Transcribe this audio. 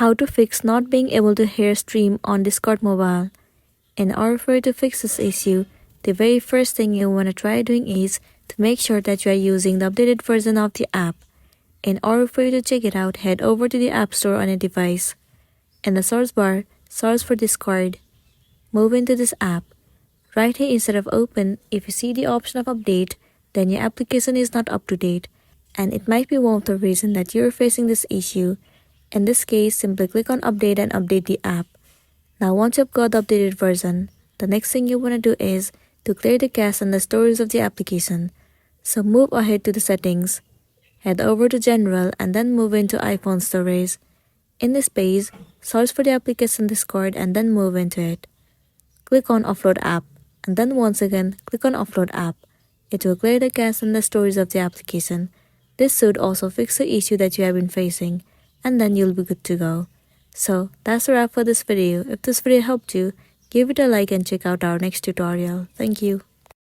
How to fix not being able to hear stream on Discord mobile. In order for you to fix this issue, the very first thing you want to try doing is to make sure that you are using the updated version of the app. In order for you to check it out, head over to the App Store on your device. In the search bar, search for Discord. Move into this app. Right here instead of open, if you see the option of update, then your application is not up to date, and it might be one of the reasons that you're facing this issue. In this case, simply click on update and update the app. Now once you've got the updated version, the next thing you want to do is to clear the cache and the storage of the application. So move ahead to the settings. Head over to general and then move into iPhone storage. In this page, search for the application Discord and then move into it. Click on offload app and then once again click on offload app. It will clear the cache and the storage of the application. This should also fix the issue that you have been facing, and then you'll be good to go. So that's a wrap for this video. If this video helped you, give it a like and check out our next tutorial. Thank you.